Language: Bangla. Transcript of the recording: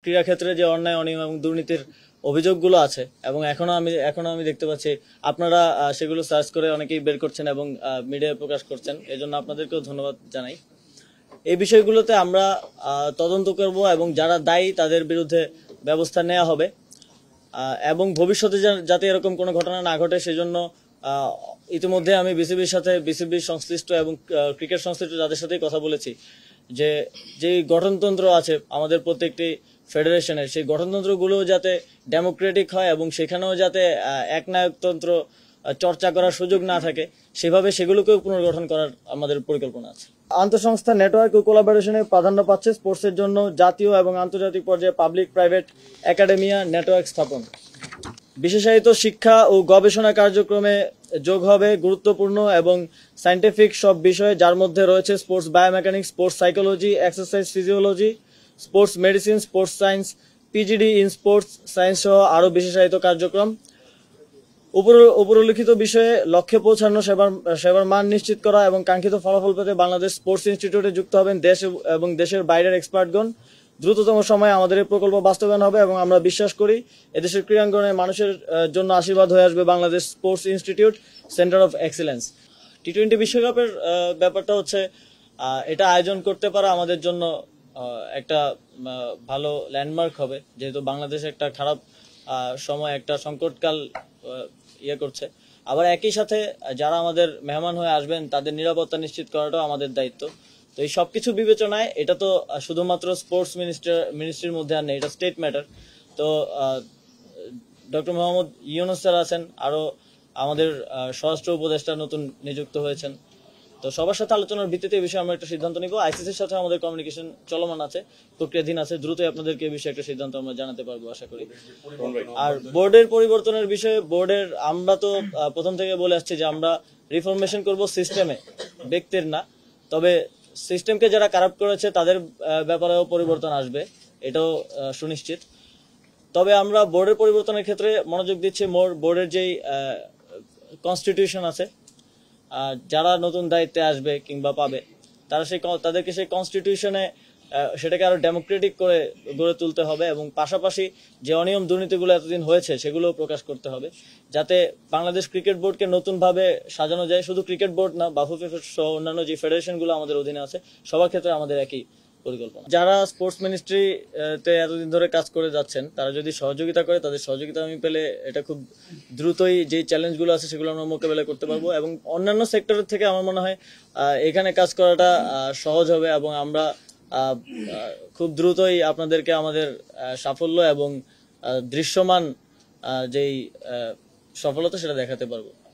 ক্রীড়া ক্ষেত্রে যে অন্যায় অনিয়ম এবং দুর্নীতির অভিযোগগুলো আছে এবং এখনো আমি দেখতে পাচ্ছি আপনারা সেগুলো সার্চ করে অনেকেই বের করছেন এবং মিডিয়ায় প্রকাশ করছেন, এজন্য আপনাদেরকেও ধন্যবাদ জানাই। এই বিষয়গুলোতে আমরা তদন্ত করব এবং যারা দায়ী তাদের বিরুদ্ধে ব্যবস্থা নেওয়া হবে এবং ভবিষ্যতে যাতে এরকম কোনো ঘটনা না ঘটে সেজন্য ইতিমধ্যে আমি বিসিবির সংশ্লিষ্ট এবং ক্রিকেট সংশ্লিষ্ট যাদের সাথেই কথা বলেছি যে যে গঠনতন্ত্র আছে আমাদের প্রত্যেকটি ফেডারেশনের, সেই গঠনতন্ত্রগুলো যাতে ডেমোক্রেটিক হয় এবং সেখানেও যাতে একনায়কতন্ত্র চর্চা করার সুযোগ না থাকে সেভাবে সেগুলোকেও পুনর্গঠন করার আমাদের পরিকল্পনা আছে। আন্তঃসংস্থা নেটওয়ার্ক ও কোলাবোরেশনে প্রাধান্য পাচ্ছে স্পোর্টসের জন্য জাতীয় এবং আন্তর্জাতিক পর্যায়ে পাবলিক প্রাইভেট একাডেমিয়া নেটওয়ার্ক স্থাপন। বিশেষায়িত শিক্ষা ও গবেষণা কার্যক্রমে যোগ হবে গুরুত্বপূর্ণ এবং সায়েন্টিফিক সব বিষয়, যার মধ্যে রয়েছে sports biomechanics, sports psychology, exercise physiology, sports medicine, sports science, PGD in sports science সহ আরও বিশেষায়িত কার্যক্রম। উপরোল্লিখিত বিষয়ে লক্ষ্যে পৌঁছানো সেবার মান নিশ্চিত করা এবং কাঙ্ক্ষিত ফলাফল পেতে বাংলাদেশ স্পোর্টস ইনস্টিটিউটে যুক্ত হবেন দেশ এবং দেশের বাইরের এক্সপার্টগণ। দ্রুততম সময়ে আমাদের এই প্রকল্প বাস্তবায়ন হবে এবং আমরা বিশ্বাস করি এদেশের ক্রীড়াঙ্গনে মানুষের জন্য আশীর্বাদ হয়ে আসবে Bangladesh sports institute centre of excellence. টি-20 বিশ্বকাপের ব্যাপারটা হচ্ছে এটা আয়োজন করতে পারা আমাদের জন্য একটা ভালো ল্যান্ডমার্ক হবে, যেহেতু বাংলাদেশ একটা খারাপ সময়, একটা সংকটকাল করছে। আবার একই সাথে যারা আমাদের মেহমান হয়ে আসবেন তাদের নিরাপত্তা নিশ্চিত করাটাও আমাদের দায়িত্ব। তো এই সবকিছু বিবেচনায় এটা তো শুধুমাত্র স্পোর্টস মিনিস্ট্রির মধ্যে আর নেই, এটা স্টেট ম্যাটার। তো ডক্টর মোহাম্মদ ইউনূস স্যার আছেন, আরো আমাদের স্বরাষ্ট্র উপদেষ্টা নতুন নিযুক্ত হয়েছেন। তো সবার সাথে আলোচনার ভিত্তিতে এই বিষয়ে আমরা একটা সিদ্ধান্ত নিব। আইসিসির সাথে আমাদের কমিউনিকেশন চলমান আছে, প্রক্রিয়াধীন আছে, দ্রুতই আপনাদেরকে এই বিষয়ে একটা সিদ্ধান্ত আমরা জানাতে পারবো আশা করি। আর বোর্ডের পরিবর্তনের বিষয়ে আমরা তো প্রথম থেকে বলে আসছি যে আমরা রিফরমেশন করব সিস্টেমে, ব্যক্তির না। তবে সিস্টেমকে যারা কারাপ্ট করেছে তাদের ব্যাপারেও পরিবর্তন আসবে, এটাও সুনিশ্চিত। তবে আমরা বোর্ডের পরিবর্তনের ক্ষেত্রে মনোযোগ দিচ্ছি বোর্ডের যেই কনস্টিটিউশন আছে, যারা নতুন দায়িত্বে আসবে কিংবা পাবে তাদেরকে সেই কনস্টিটিউশনে সেটাকে আরো ডেমোক্রেটিক করে গড়ে তুলতে হবে এবং পাশাপাশি যে অনিয়ম দুর্নীতিগুলো এতদিন হয়েছে সেগুলো প্রকাশ করতে হবে, যাতে বাংলাদেশ ক্রিকেট বোর্ডকে নতুনভাবে সাজানো যায়। শুধু ক্রিকেট বোর্ড না, বাফুফে সহ অন্যান্য যে ফেডারেশনগুলো আমাদের অধীনে আছে সবার ক্ষেত্রে আমাদের একই পরিকল্পনা। যারা স্পোর্টস মিনিস্ট্রিতে এতদিন ধরে কাজ করে যাচ্ছেন তারা যদি সহযোগিতা করে, তাদের সহযোগিতা আমি পেলে এটা খুব দ্রুতই যে চ্যালেঞ্জগুলো আছে সেগুলো আমরা মোকাবেলা করতে পারবো এবং অন্যান্য সেক্টরের থেকে আমার মনে হয় এখানে কাজ করাটা সহজ হবে এবং আমরা খুব দ্রুতই আপনাদেরকে আমাদের সাফল্য এবং দৃশ্যমান যেই সফলতা সেটা দেখাতে পারবো।